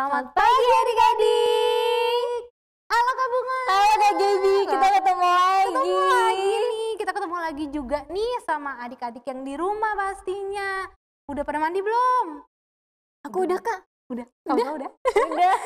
Selamat pagi adik-adik. Halo Kak Bunga. Halo Kak Gaby, kita ketemu lagi. Ketemu lagi nih, kita ketemu lagi juga nih sama adik-adik yang di rumah pastinya. Udah pada mandi belum? Aku udah Kak. Udah. Kamu udah? Udah.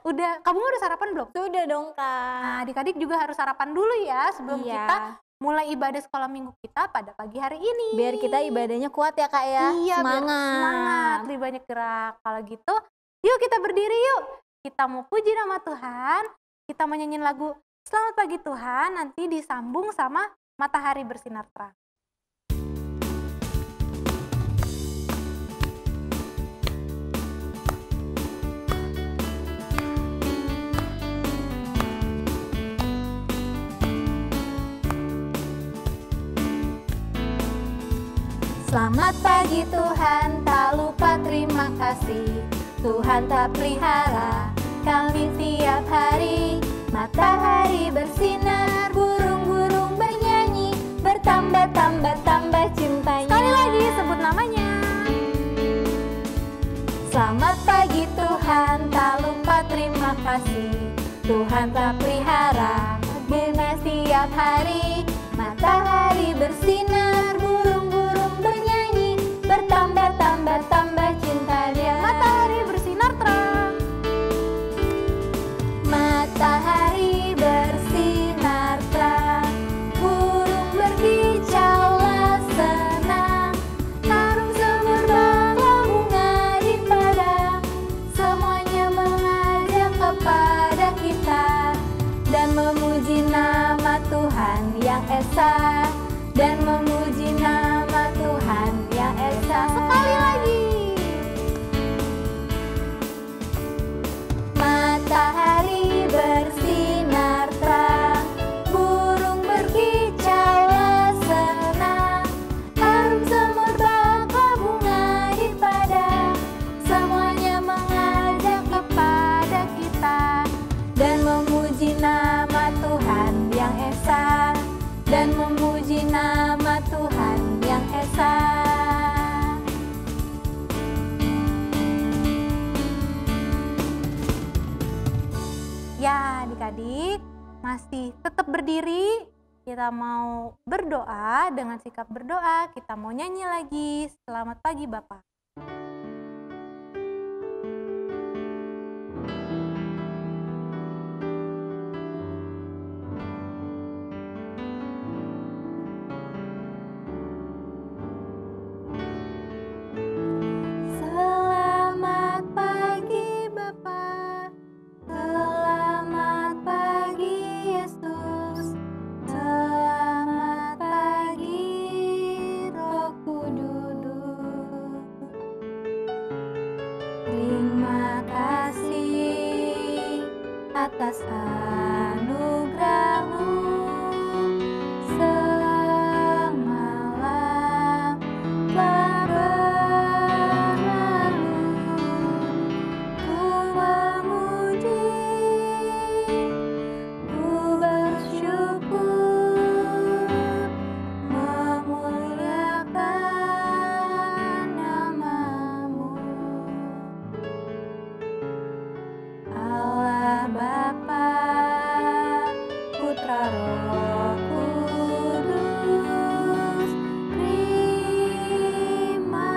Udah. Kamu udah sarapan belum? Sudah dong Nah, Kak. adik-adik juga harus sarapan dulu ya sebelum Iya. kita mulai ibadah sekolah minggu kita pada pagi hari ini. Biar kita ibadahnya kuat ya Kak ya. Iya, biar Semangat. semangat, lebih banyak gerak. Kalau gitu, yuk kita berdiri yuk. Kita mau puji nama Tuhan, kita mau nyanyiin lagu Selamat Pagi Tuhan, nanti disambung sama Matahari Bersinar Terang. Selamat pagi Tuhan, tak lupa terima kasih. Tuhan tak pelihara kami tiap hari. Matahari bersinar, burung-burung bernyanyi, bertambah-tambah cintanya. Sekali lagi sebut namanya. Selamat pagi Tuhan, tak lupa terima kasih. Tuhan tak pelihara bina setiap hari. Matahari bersinar, burung-burung bernyanyi, bertambah-tambah cinta dia. Matahari bersinar terang. Matahari bersinar terang, burung berkicaulah senang, harum semerbaklah bunga di padang, semuanya mengajak kepada kita dan memuji nama Tuhan yang esa, dan memuji nama Tuhan yang esa. Sekali lagi. Matahari bersinar terang, burung berkicaulah senang, harum semerbaklah bunga di padang, semuanya mengajak kepada kita dan memuji nama Tuhan yang esa, dan memuji nama Tuhan yang esa. Ya adik-adik, masih tetap berdiri. Kita mau berdoa, dengan sikap berdoa kita mau nyanyi lagi Selamat Pagi Bapak. Selamat pagi Bapak, selamat pagi Yesus, selamat pagi Roh Kudus. Terima kasih atas anugerah-Mu. Semalam telah berlalu, ku memuji, ku bersyukur, memuliakan nama-Mu. Allah Bapa, Putra Roh Kudus, terima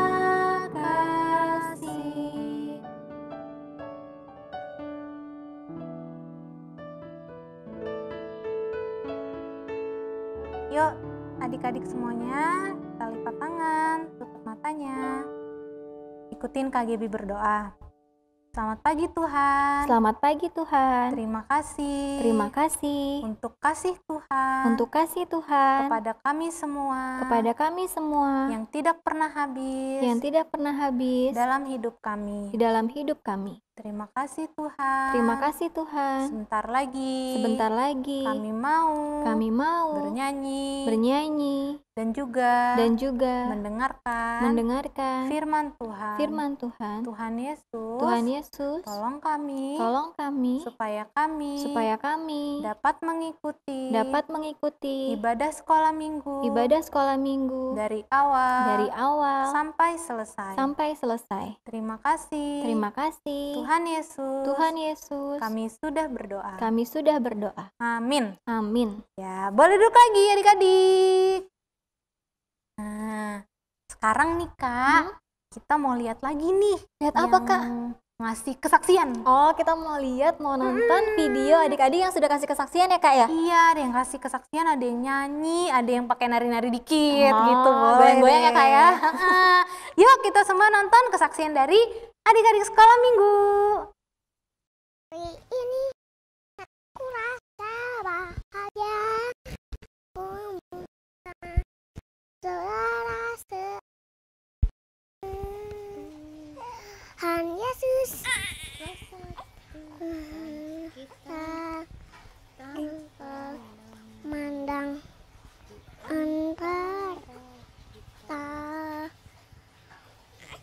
kasih. Yuk adik-adik semuanya, kita lipat tangan, tutup matanya, ikutin KGB berdoa. Selamat pagi Tuhan. Selamat pagi Tuhan. Terima kasih. Terima kasih untuk kasih Tuhan. untuk kasih Tuhan kepada kami semua. kepada kami semua yang tidak pernah habis. yang tidak pernah habis dalam hidup kami. di dalam hidup kami. Terima kasih Tuhan. Terima kasih Tuhan. Sebentar lagi. Sebentar lagi Kami mau. Bernyanyi. Dan juga. Mendengarkan. Firman Tuhan. Tuhan Yesus. Tolong kami. Supaya kami. Dapat mengikuti. Ibadah sekolah minggu. Dari awal. Sampai selesai. Terima kasih. Tuhan Yesus, Tuhan Yesus, kami sudah berdoa. kami sudah berdoa. Amin. Amin. Ya, boleh duduk lagi adik-adik. Nah, sekarang nih Kak, kita mau lihat lagi nih. Lihat apa, Kak? Ngasih kesaksian. Oh, kita mau nonton video adik-adik yang sudah kasih kesaksian ya, Kak ya? Iya, ada yang kasih kesaksian, ada yang nyanyi, ada yang pakai nari-nari dikit Oh, gitu. Boleh goyang-goyang ya, deh. Kak ya? Yuk kita semua nonton kesaksian dari adik-adik sekolah minggu. Ini aku rasa bahagia Tuhan Yesus kita mandang antara kita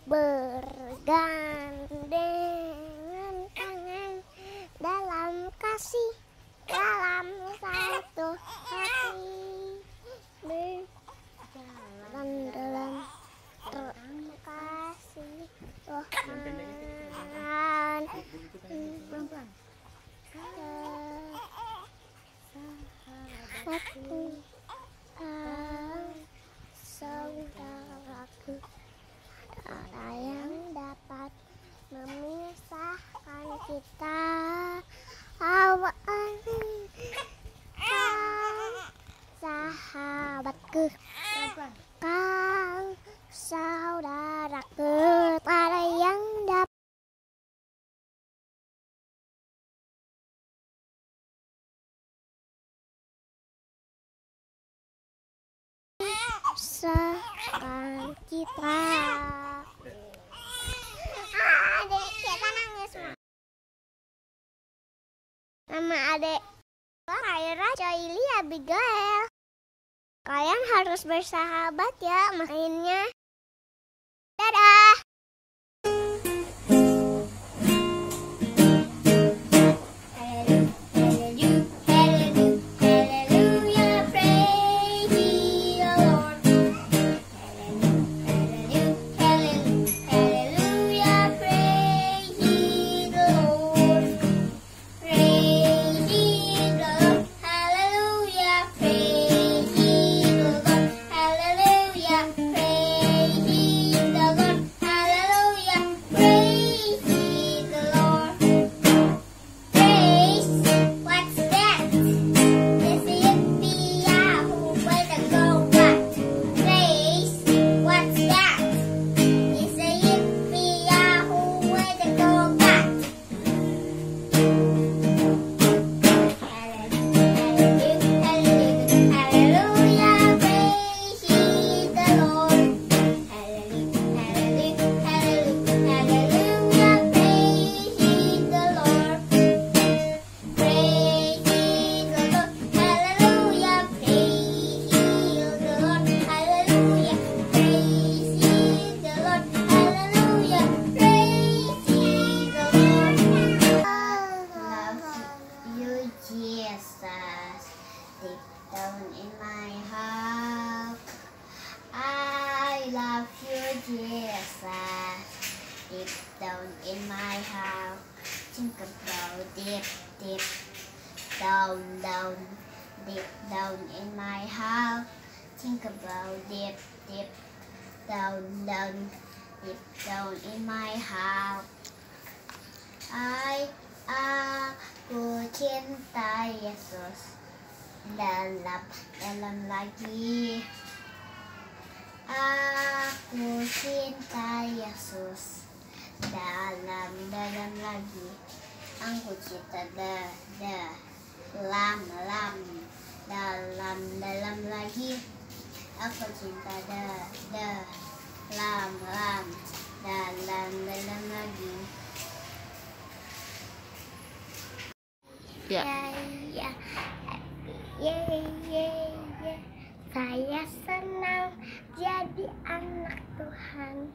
bergandengan tangan dalam kasih, dalam satu hati, berjalan dalam kasih Tuhan. Satu saudaraku, ada yang dapat memisahkan kita. Sahabatku, kau saudaraku, ada yang dapat memisahkan kita. Adik kita nangis. Nama adik Raira, Coili, Abigail. Kalian harus bersahabat ya mainnya. Dadah. Deep down in my heart, think about deep down, deep down in my heart, think about deep down, deep down in my heart. Aku cinta Yesus dalam lagi. Aku cinta Yesus dalam lagi. Aku cinta dalam lagi. Aku cinta dalam lagi. Ya. Saya senang jadi anak Tuhan.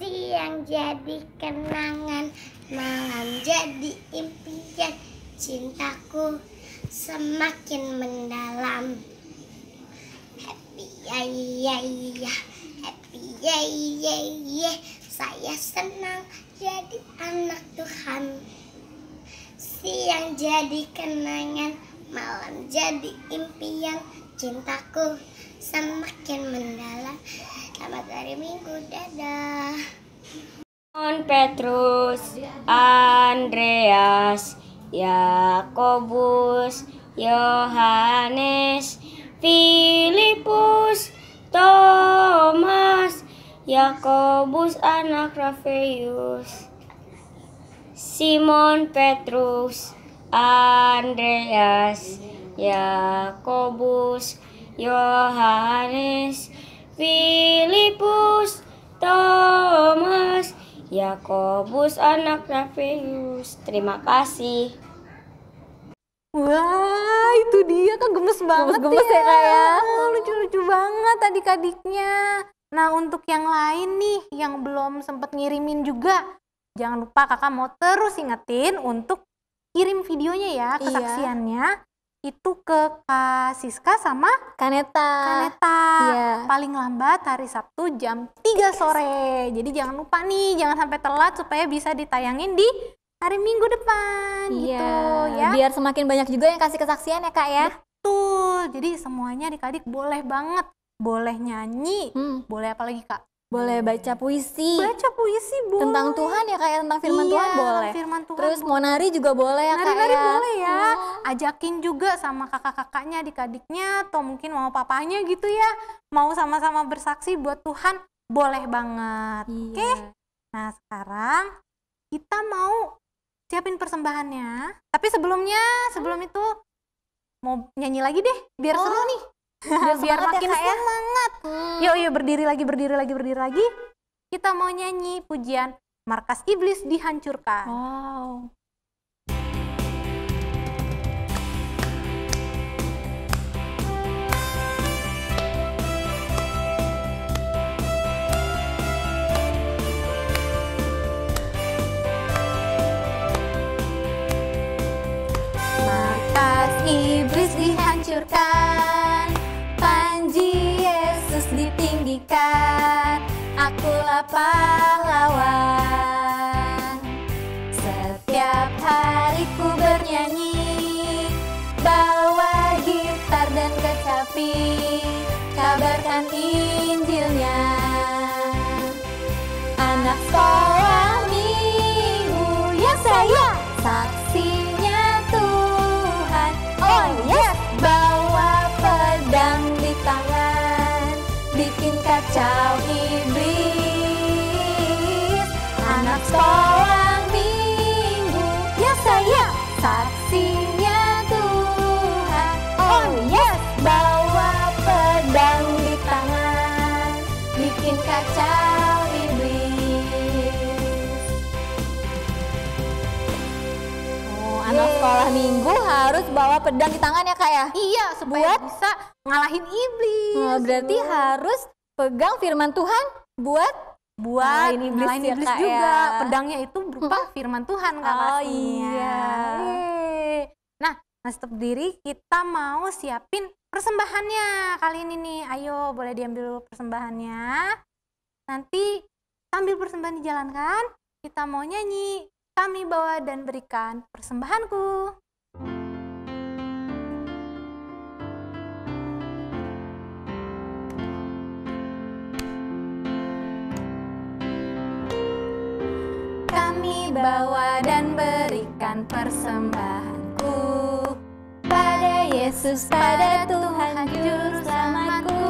Siang jadi kenangan, malam jadi impian. Cintaku semakin mendalam. Happy happy Saya senang jadi anak Tuhan. Siang jadi kenangan, malam jadi impian. Cintaku semakin mendalam. Selamat hari Minggu, dadah. Simon Petrus, Andreas, Yakobus, Yohanes, Filipus, Thomas, Yakobus anak Rafeus, Simon Petrus, Andreas, Yakobus, Yohanes, Filipus, Thomas, Yakobus anak Rafeus. Terima kasih. Wah, itu dia Kak, gemes banget Gemes-gemes ya, Kak, ya. Lucu-lucu banget adik-adiknya. Nah, untuk yang lain nih yang belum sempat ngirimin juga, jangan lupa Kakak mau terus ingetin untuk kirim videonya ya, Iya. kesaksiannya itu ke Kak Siska sama Kaneta. Kaneta. Iya. Paling lambat hari Sabtu jam 3 sore. Jadi jangan lupa nih, jangan sampai telat supaya bisa ditayangin di hari Minggu depan gitu ya. Biar semakin banyak juga yang kasih kesaksian ya Kak ya. Betul. Jadi semuanya adik-adik boleh banget. Boleh nyanyi, boleh apa lagi Kak? Boleh baca puisi. Baca puisi boleh. Tentang Tuhan ya Kak ya, tentang firman Tuhan Iya, boleh. firman Tuhan Terus mau nari juga boleh ya Kak nari-nari ya. boleh ya. Ajakin juga sama kakak-kakaknya, adik-adiknya, atau mungkin mau papanya gitu ya. Mau sama-sama bersaksi buat Tuhan, boleh banget. Iya. Oke? Nah sekarang kita mau siapin persembahannya. Tapi sebelum itu mau nyanyi lagi deh, biar seru nih. Biar Biar semangat ya, makin Kak, ya. semangat. Yuk berdiri lagi. Kita mau nyanyi pujian Markas Iblis Dihancurkan. Wow. Markas iblis dihancurkan, panji Yesus ditinggikan, akulah pahlawan. Setiap hari ku bernyanyi, bawa gitar dan kecapi, kabarkan Injilnya. Anak sekolah minggu, ya saya saksinya Tuhan. Oh yes, bawa pedang di tangan, bikin kacau iblis. Anak sekolah minggu, ya saya saksinya Tuhan. Oh yes, bawa pedang di tangan, bikin kacau iblis. Anak sekolah minggu harus bawa pedang di tangan ya Kak ya. Iya, supaya bisa ngalahin iblis. Nah, berarti harus pegang firman Tuhan buat buat ngalahin ngalahin ya, iblis Kak, juga. ya. Pedangnya itu berupa firman Tuhan Kak Oh, pastinya. iya. Yeay. Nah, masih tetap berdiri, kita mau siapin persembahannya kali ini nih. Ayo, boleh diambil dulu persembahannya. Nanti sambil persembahan dijalankan, kita mau nyanyi. Kami bawa dan berikan persembahanku. Kami bawa dan berikan persembahanku pada Yesus, pada Tuhan Juru Selamatku.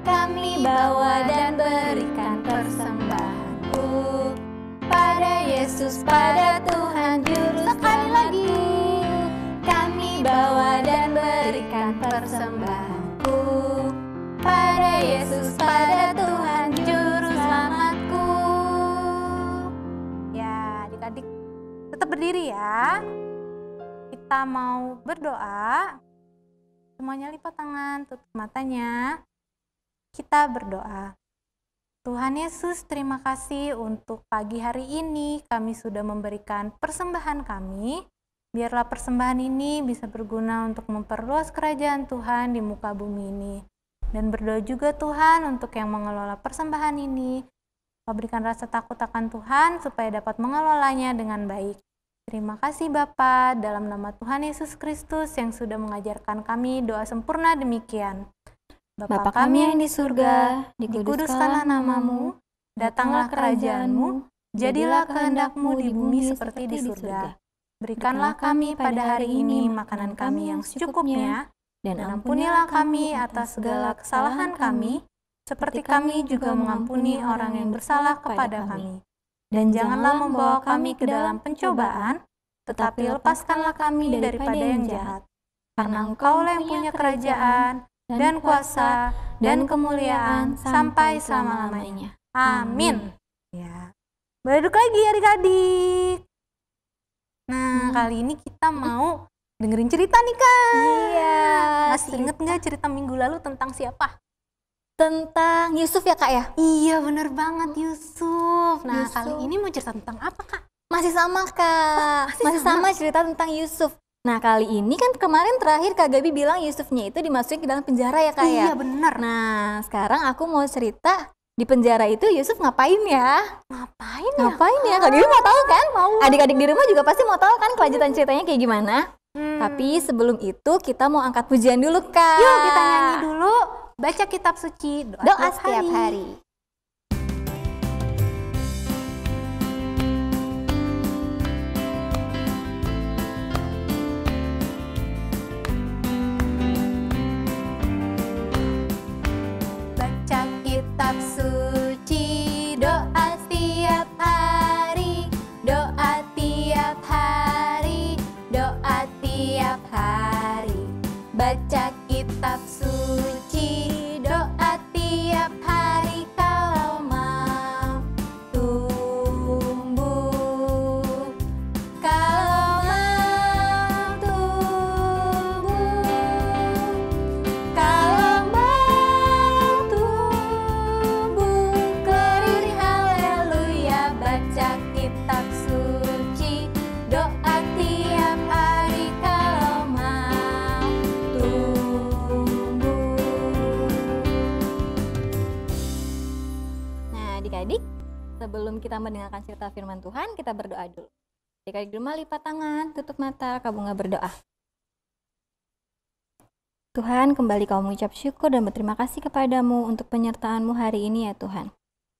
Kami bawa dan berikan persembahanku pada Yesus, pada Tuhan Juru Selamatku. Sekali lagi, kami bawa dan berikan persembahanku pada Yesus, pada Tuhan Juru Selamatku. Ya, adik-adik tetap berdiri ya. Kita mau berdoa. Semuanya lipat tangan, tutup matanya. Kita berdoa. Tuhan Yesus, terima kasih untuk pagi hari ini kami sudah memberikan persembahan kami. Biarlah persembahan ini bisa berguna untuk memperluas kerajaan Tuhan di muka bumi ini. Dan berdoa juga Tuhan untuk yang mengelola persembahan ini. Engkau berikan rasa takut akan Tuhan supaya dapat mengelolanya dengan baik. Terima kasih Bapa, dalam nama Tuhan Yesus Kristus yang sudah mengajarkan kami doa sempurna demikian. Bapa kami yang di surga, dikuduskanlah namamu, datanglah kerajaanmu, jadilah kehendak-mu di bumi seperti di surga. Berikanlah kami pada hari ini makanan kami yang secukupnya, dan ampunilah kami atas segala kesalahan kami, seperti kami juga mengampuni orang yang bersalah kepada kami. Dan janganlah membawa kami ke dalam pencobaan, tetapi lepaskanlah kami daripada yang jahat. Karena Engkau-lah yang punya kerajaan, dan kuasa, dan kemuliaan, sampai selama-lamanya. Amin. Ya. Berduk lagi adik-adik. Nah, kali ini kita mau dengerin cerita nih, Kak. Iya. Masih inget nggak cerita minggu lalu tentang siapa? Tentang Yusuf ya Kak ya? Iya, bener banget, Yusuf. Nah, Yusuf. kali ini mau cerita tentang apa, Kak? Masih sama Kak. masih sama cerita tentang Yusuf. Nah, kali ini kan kemarin terakhir Kak Gabi bilang Yusufnya itu dimasukin ke dalam penjara ya Kak ya? Iya, bener. Nah, sekarang aku mau cerita di penjara itu Yusuf ngapain ya? Ngapain ya? Ngapain ya? Kak Gabi mau tahu kan? Mau. Adik-adik di rumah juga pasti mau tahu kan kelanjutan ceritanya kayak gimana? Tapi sebelum itu kita mau angkat pujian dulu Kak. Yuk kita nyanyi dulu, baca kitab suci, Doa setiap hari. Baca kitab suci, doa setiap hari, doa tiap hari, doa tiap hari. Baca kitab suci, doa tiap hari kalau mau tumbuh. Kalau mau tumbuh, kalau mau tumbuh, glory haleluya. Baca kitab suci, doa tiap hari kalau mau tumbuh. Nah, adik-adik, sebelum kita mendengarkan cerita firman Tuhan, kita berdoa dulu. Adik-adik di rumah lipat tangan, tutup mata, Kak Bunga berdoa. Tuhan, kembali kau mengucap syukur dan berterima kasih kepadamu untuk penyertaan-Mu hari ini ya Tuhan.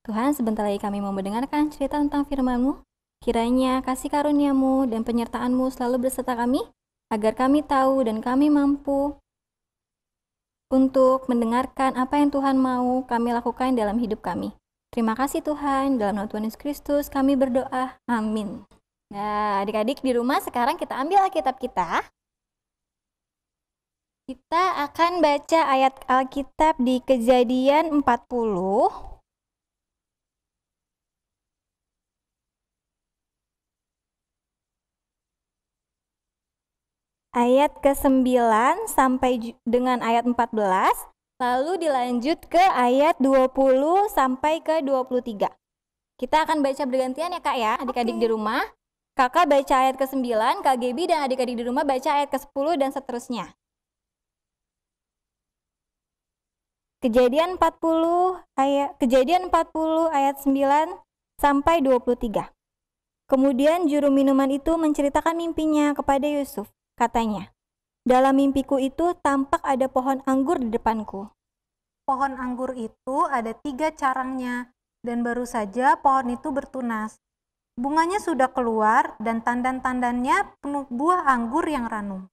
Tuhan, sebentar lagi kami mau mendengarkan cerita tentang firman-Mu. Kiranya kasih karunia-Mu dan penyertaan-Mu selalu berserta kami, agar kami tahu dan kami mampu untuk mendengarkan apa yang Tuhan mau kami lakukan dalam hidup kami. Terima kasih Tuhan, dalam nama Tuhan Yesus Kristus kami berdoa, amin. Nah, adik-adik di rumah sekarang kita ambil Alkitab kita. Kita akan baca ayat Alkitab di Kejadian 40. Ayat ke-9 sampai dengan ayat 14. Lalu dilanjut ke ayat 20 sampai ke 23. Kita akan baca bergantian ya Kak ya, adik-adik di rumah. Kakak baca ayat ke-9, Kak Gaby dan adik-adik di rumah baca ayat ke-10 dan seterusnya. Kejadian 40 ayat 9 sampai 23. Kemudian juru minuman itu menceritakan mimpinya kepada Yusuf. Katanya, dalam mimpiku itu tampak ada pohon anggur di depanku. Pohon anggur itu ada 3 carangnya, dan baru saja pohon itu bertunas. Bunganya sudah keluar, dan tandan-tandannya penuh buah anggur yang ranum.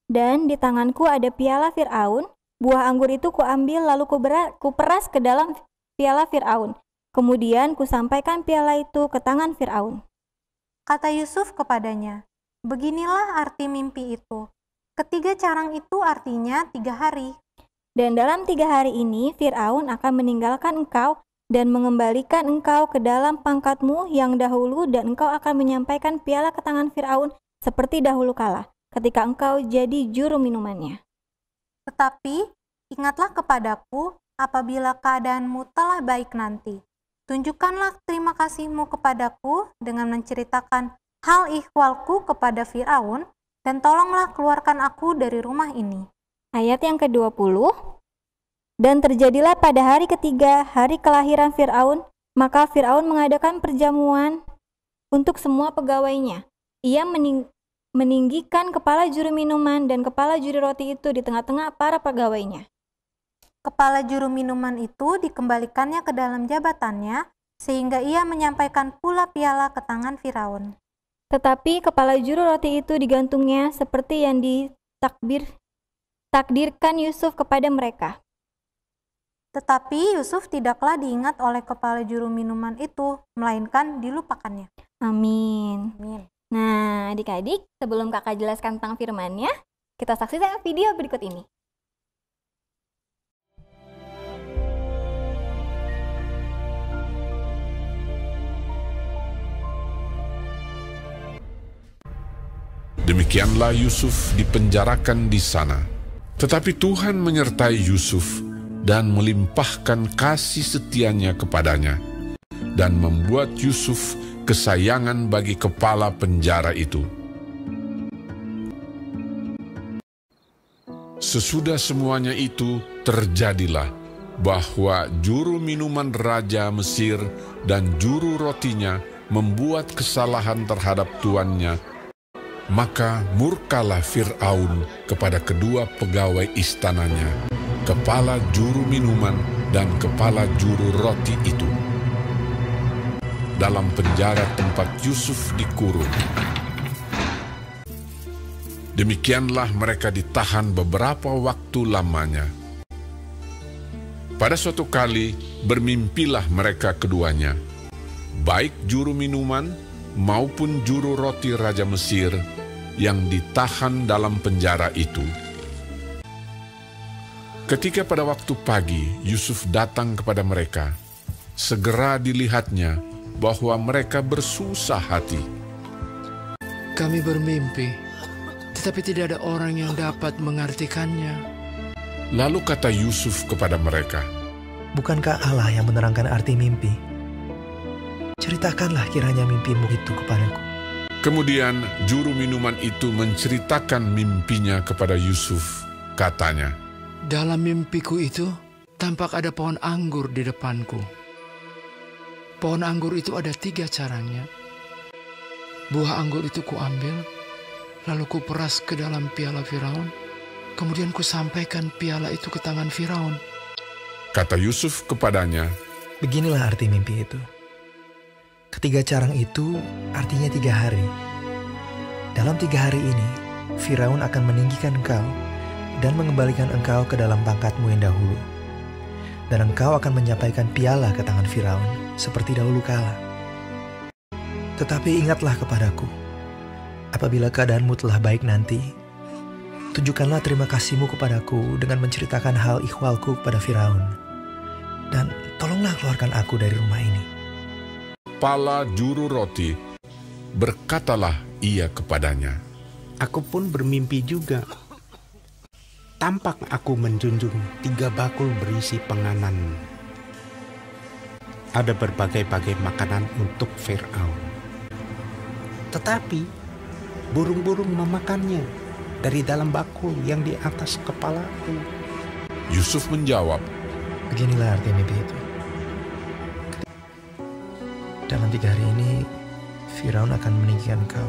Dan di tanganku ada piala Fir'aun. Buah anggur itu kuambil lalu kuperas ke dalam piala Fir'aun. Kemudian kusampaikan piala itu ke tangan Fir'aun. Kata Yusuf kepadanya, beginilah arti mimpi itu. Ketiga carang itu artinya 3 hari. Dan dalam 3 hari ini Fir'aun akan meninggalkan engkau dan mengembalikan engkau ke dalam pangkatmu yang dahulu, dan engkau akan menyampaikan piala ke tangan Fir'aun seperti dahulu kala, ketika engkau jadi juru minumannya. Tetapi ingatlah kepadaku apabila keadaanmu telah baik nanti. Tunjukkanlah terima kasihmu kepadaku dengan menceritakan hal ihwalku kepada Fir'aun, dan tolonglah keluarkan aku dari rumah ini. Ayat yang ke-20. Dan terjadilah pada hari ketiga, hari kelahiran Fir'aun, Maka Firaun mengadakan perjamuan untuk semua pegawainya. Ia meninggikan kepala juru minuman dan kepala juru roti itu di tengah-tengah para pegawainya. Kepala juru minuman itu dikembalikannya ke dalam jabatannya, sehingga ia menyampaikan pula piala ke tangan Firaun. Tetapi kepala juru roti itu digantungnya seperti yang ditakdirkan Yusuf kepada mereka. Tetapi Yusuf tidaklah diingat oleh kepala juru minuman itu, melainkan dilupakannya. Amin. Amin. Nah, adik-adik, sebelum kakak jelaskan tentang firman-Nya, kita saksikan video berikut ini. Demikianlah Yusuf dipenjarakan di sana. Tetapi Tuhan menyertai Yusuf dan melimpahkan kasih setianya kepadanya, dan membuat Yusuf kesayangan bagi kepala penjara itu. Sesudah semuanya itu terjadilah bahwa juru minuman Raja Mesir dan juru rotinya membuat kesalahan terhadap tuannya. Maka murkalah Fir'aun kepada kedua pegawai istananya, kepala juru minuman dan kepala juru roti itu, dalam penjara tempat Yusuf dikurung. Demikianlah mereka ditahan beberapa waktu lamanya. Pada suatu kali bermimpilah mereka keduanya, baik juru minuman maupun juru roti Raja Mesir, yang ditahan dalam penjara itu. Ketika pada waktu pagi Yusuf datang kepada mereka, segera dilihatnya bahwa mereka bersusah hati. Kami bermimpi, tetapi tidak ada orang yang dapat mengartikannya. Lalu kata Yusuf kepada mereka, "Bukankah Allah yang menerangkan arti mimpi? Ceritakanlah kiranya mimpimu itu kepadaku." Kemudian juru minuman itu menceritakan mimpinya kepada Yusuf. Katanya, Dalam mimpiku itu, tampak ada pohon anggur di depanku. Pohon anggur itu ada 3 carangnya. Buah anggur itu kuambil, lalu kuperas ke dalam piala Firaun. Kemudian kusampaikan piala itu ke tangan Firaun. kata Yusuf kepadanya, Beginilah arti mimpi itu. Ketiga carang itu artinya 3 hari. Dalam 3 hari ini, Firaun akan meninggikan engkau dan mengembalikan engkau ke dalam pangkatmu yang dahulu. Dan engkau akan menyampaikan piala ke tangan Firaun seperti dahulu kala. Tetapi ingatlah kepadaku, apabila keadaanmu telah baik nanti, tunjukkanlah terima kasihmu kepadaku dengan menceritakan hal ikhwalku kepada Firaun. Dan tolonglah keluarkan aku dari rumah ini. kepala juru roti, berkatalah ia kepadanya, Aku pun bermimpi juga. Tampak aku menjunjung 3 bakul berisi penganan. Ada berbagai-bagai makanan untuk Fir'aun. Tetapi burung-burung memakannya dari dalam bakul yang di atas kepalaku. Yusuf menjawab, Beginilah arti mimpi itu. Dalam 3 hari ini, Firaun akan meninggikan engkau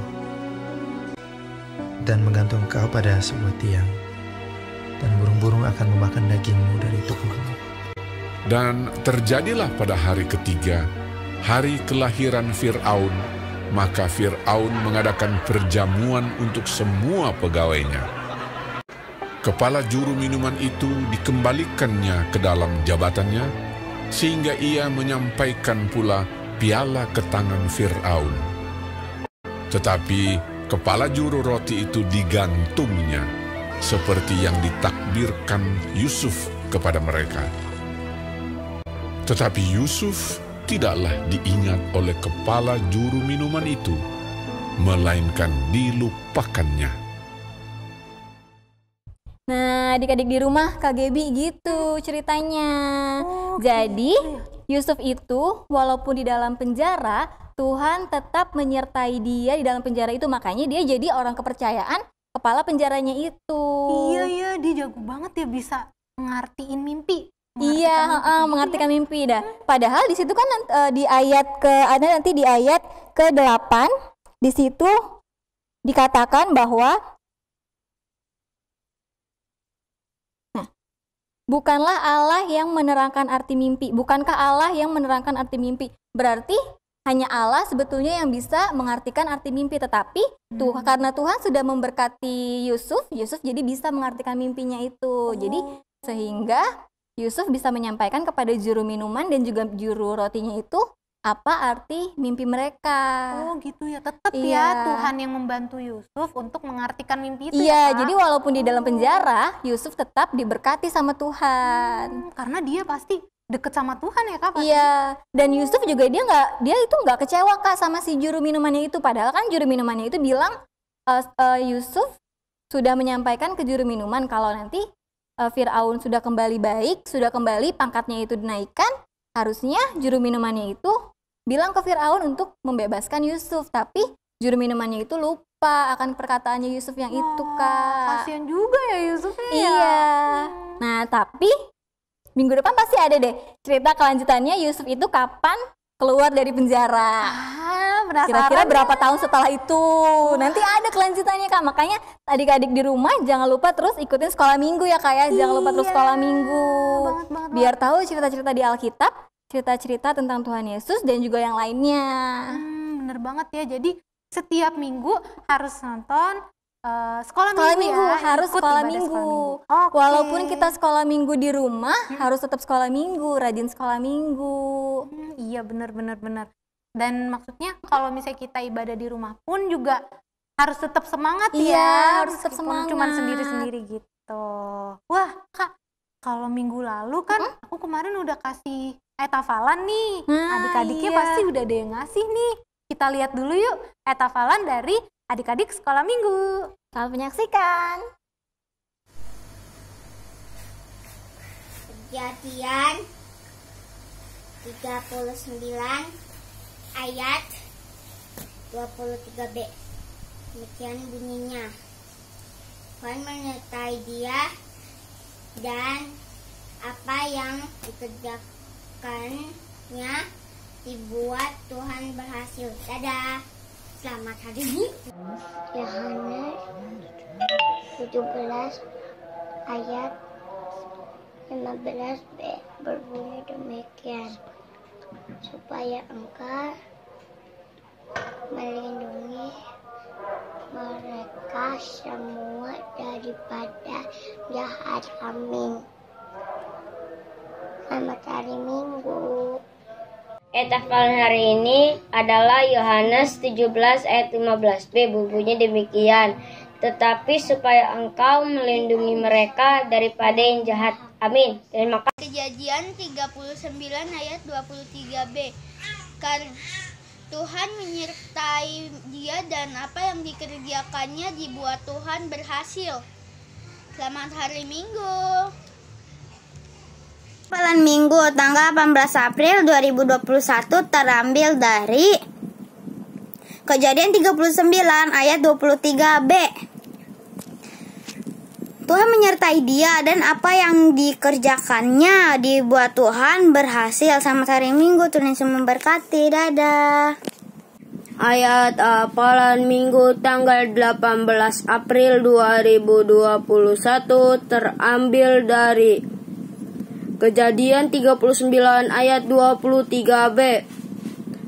dan menggantung engkau pada sebuah tiang, dan burung-burung akan memakan dagingmu dari tubuhmu. Dan terjadilah pada hari ketiga, hari kelahiran Fir'aun, maka Fir'aun mengadakan perjamuan untuk semua pegawainya. Kepala juru minuman itu dikembalikannya ke dalam jabatannya, sehingga ia menyampaikan pula piala ke tangan Fir'aun. Tetapi kepala juru roti itu digantungnya, seperti yang ditakdirkan Yusuf kepada mereka. Tetapi Yusuf tidaklah diingat oleh kepala juru minuman itu, melainkan dilupakannya. Nah, adik-adik di rumah Kak Gebi gitu ceritanya. Jadi, Yusuf itu walaupun di dalam penjara, Tuhan tetap menyertai dia di dalam penjara itu. Makanya dia jadi orang kepercayaan kepala penjaranya itu. Iya, dia jago banget ya bisa ngertiin mimpi. Iya, mengartikan mimpi dah. Padahal di situ kan di ayat nanti di ayat ke-8 di situ dikatakan bahwa bukanlah Allah yang menerangkan arti mimpi. Bukankah Allah yang menerangkan arti mimpi? Berarti hanya Allah sebetulnya yang bisa mengartikan arti mimpi. Tetapi karena Tuhan sudah memberkati Yusuf jadi bisa mengartikan mimpinya itu. Jadi sehingga Yusuf bisa menyampaikan kepada juru minuman dan juga juru rotinya itu apa arti mimpi mereka. Oh gitu ya, tetap ya Tuhan yang membantu Yusuf untuk mengartikan mimpi itu ya, Kak? Jadi walaupun di dalam penjara, Yusuf tetap diberkati sama Tuhan. Karena dia pasti deket sama Tuhan ya Kak? Pasti. Iya, dan Yusuf juga dia itu nggak kecewa Kak sama si juru minumannya itu. Padahal kan juru minumannya itu bilang Yusuf sudah menyampaikan ke juru minuman kalau nanti Fir'aun sudah kembali baik, sudah kembali pangkatnya itu dinaikkan. Harusnya juru minumannya itu bilang ke Fir'aun untuk membebaskan Yusuf, tapi juru minumannya itu lupa akan perkataannya Yusuf yang itu Kak. Kasian juga ya Yusufnya. Iya. Nah tapi minggu depan pasti ada deh cerita kelanjutannya Yusuf itu kapan keluar dari penjara. Kira-kira berapa tahun setelah itu? Nanti ada kelanjutannya Kak. Makanya adik-adik di rumah jangan lupa terus ikutin sekolah minggu ya Kak ya. Jangan lupa terus sekolah minggu. Banget. Biar tahu cerita-cerita di Alkitab, cerita-cerita tentang Tuhan Yesus dan juga yang lainnya. Bener banget ya. Jadi setiap minggu harus nonton sekolah minggu ya. Harus Ikut sekolah ibadah minggu. Okay. Walaupun kita sekolah minggu di rumah, harus tetap sekolah minggu, rajin sekolah minggu. Iya bener. Dan maksudnya kalau misalnya kita ibadah di rumah pun juga harus tetap semangat ya. Harus tetap semangat. Cuman sendiri-sendiri gitu. Wah Kak, kalau minggu lalu kan aku kemarin udah kasih hafalan nih. Adik-adiknya pasti udah ada yang ngasih nih. Kita lihat dulu yuk hafalan dari adik-adik sekolah minggu. Selamat menyaksikan. Kejadian 39 ayat 23b. Demikian bunyinya. Tuhan menyertai dia dan apa yang dikerjakannya dibuat Tuhan berhasil. Dadah. Selamat hari Minggu. Yohanes 17 ayat 15b berbunyi demikian. Supaya engkau melindungi mereka semua daripada jahat. Amin. Selamat hari Minggu. Hafalan hari ini adalah Yohanes 17 ayat 15b, bunyinya demikian. Tetapi supaya engkau melindungi mereka daripada yang jahat. Amin. Terima kasih. Kejadian 39 ayat 23b. Karena Tuhan menyertai dia dan apa yang dikerjakannya dibuat Tuhan berhasil. Selamat hari Minggu. Hafalan Minggu tanggal 18 April 2021 terambil dari Kejadian 39 ayat 23b. Tuhan menyertai dia dan apa yang dikerjakannya dibuat Tuhan berhasil. Selamat hari Minggu, Tuhan Yesus memberkati. Dadah. Ayat hafalan Minggu tanggal 18 April 2021 terambil dari Kejadian 39 ayat 23b.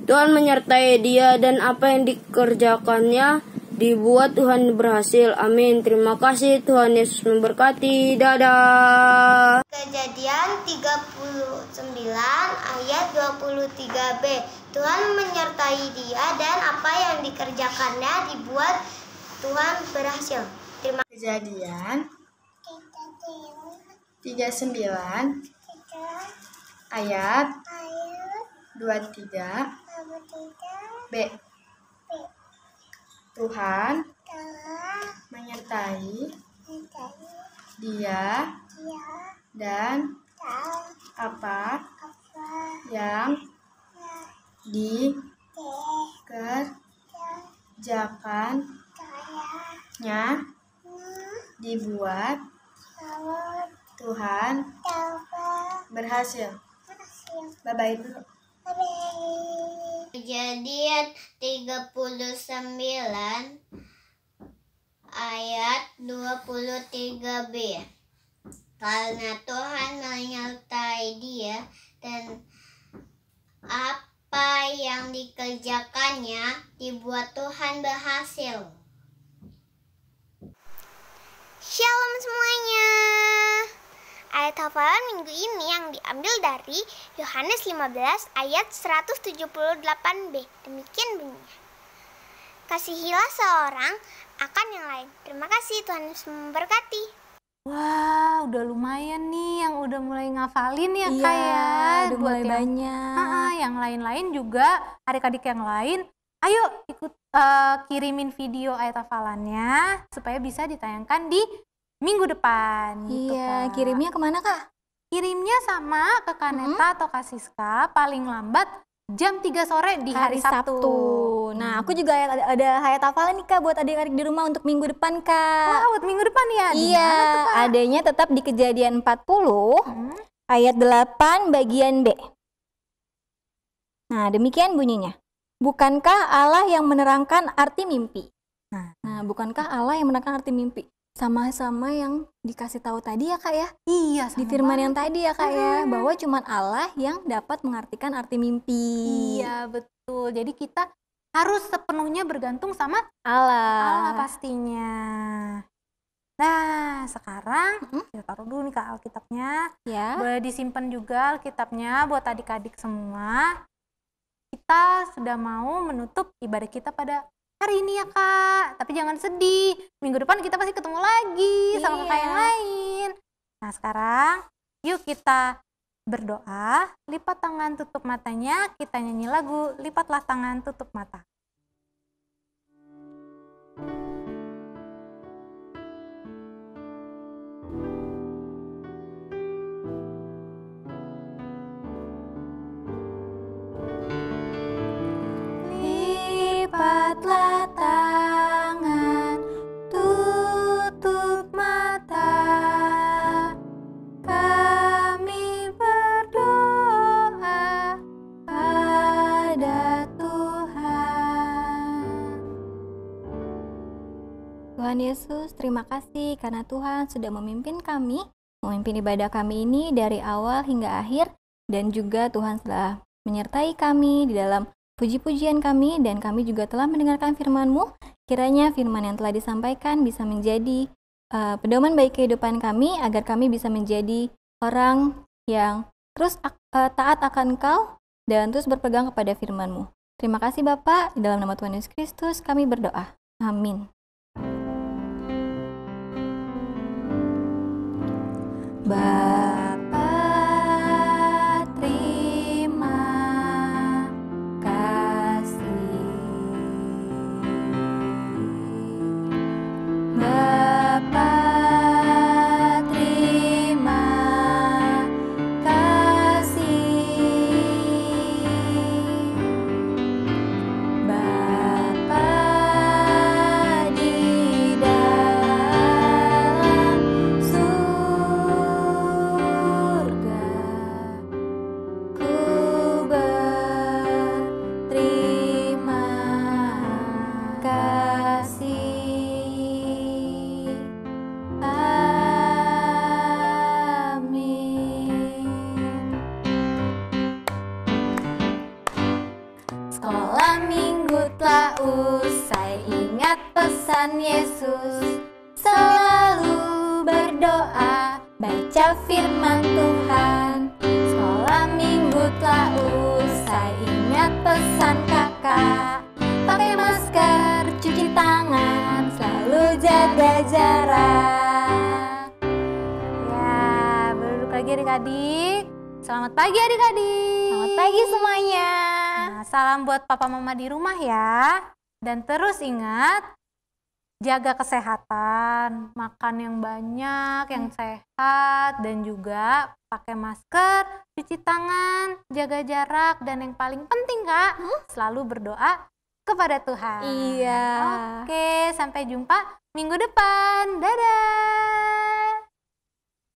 Tuhan menyertai dia dan apa yang dikerjakannya dibuat Tuhan berhasil. Amin. Terima kasih. Tuhan Yesus memberkati. Dadah. Kejadian 39 ayat 23b. Tuhan menyertai dia dan apa yang dikerjakannya dibuat Tuhan berhasil. Terima kasih. Kejadian 39 ayat 23b. Tuhan menyertai dia dan apa yang dikerjakannya dibuat Tuhan berhasil. Bye-bye dulu. Kejadian 39 ayat 23b. Karena Tuhan menyertai dia dan apa yang dikerjakannya dibuat Tuhan berhasil. Shalom semuanya. Ayat hafalan minggu ini yang diambil dari Yohanes 15 ayat 178b. Demikian bunyinya. Kasihilah seorang akan yang lain. Terima kasih, Tuhan Yesus memberkati. Wah, udah lumayan nih yang udah mulai ngafalin ya Iya, Kak ya. udah Buat mulai banyak. yang lain-lain juga, adik-adik yang lain, ayo ikut kirimin video ayat hafalannya supaya bisa ditayangkan di minggu depan. Gitu, Iya, Kak. kirimnya kemana Kak? Kirimnya sama ke Kaneta atau Kak Siska paling lambat jam 3 sore di hari Sabtu. Nah, aku juga ada hayat hafalan nih Kak buat adik-adik di rumah untuk minggu depan Kak. Wah, buat minggu depan ya? Di Iya, mana tuh, Kak? adanya tetap di Kejadian 40 ayat 8 bagian B. Nah, demikian bunyinya. Bukankah Allah yang menerangkan arti mimpi? Nah, bukankah Allah yang menerangkan arti mimpi? Sama-sama yang dikasih tahu tadi ya Kak ya? Iya, Di firman yang tadi ya Kak ya, bahwa cuman Allah yang dapat mengartikan arti mimpi. Iya, betul. Jadi kita harus sepenuhnya bergantung sama Allah. pastinya. Nah, sekarang kita taruh dulu nih Kak Alkitabnya. Ya. Boleh disimpan juga Alkitabnya buat adik-adik semua. Kita sudah mau menutup ibadah kita pada hari ini ya Kak. Tapi jangan sedih, minggu depan kita pasti ketemu lagi sama kakak yang lain. Nah, sekarang yuk kita berdoa, lipat tangan tutup matanya, kita nyanyi lagu Lipatlah Tangan Tutup Mata. Lipatlah tangan, tutup mata, kami berdoa pada Tuhan. Tuhan Yesus, terima kasih karena Tuhan sudah memimpin kami, memimpin ibadah kami ini dari awal hingga akhir, dan juga Tuhan telah menyertai kami di dalam puji-pujian kami, dan kami juga telah mendengarkan firman-Mu. Kiranya firman yang telah disampaikan bisa menjadi pedoman bagi kehidupan kami, agar kami bisa menjadi orang yang terus taat akan Engkau dan terus berpegang kepada firman-Mu. Terima kasih Bapak, di dalam nama Tuhan Yesus Kristus kami berdoa. Amin. Bapa, terima kasih. Bapa, terima kasih. Bapa di dalam surga, ku berterima kasih. Amin. Sekolah minggu telah usai, ingat pesan Yesus. Selalu berdoa, baca firman Tuhan. Sekolah minggu telah usai, ingat pesan kakak. Pakai masker, cuci tangan, selalu jaga jarak. Ya, berduduk lagi adik-adik. Selamat pagi adik-adik. Selamat pagi semuanya. Nah, salam buat papa mama di rumah ya. Dan terus ingat, jaga kesehatan, makan yang banyak, yang sehat, dan juga pakai masker, cuci tangan, jaga jarak, dan yang paling penting Kak, selalu berdoa kepada Tuhan. Iya. Oke, sampai jumpa minggu depan. Dadah.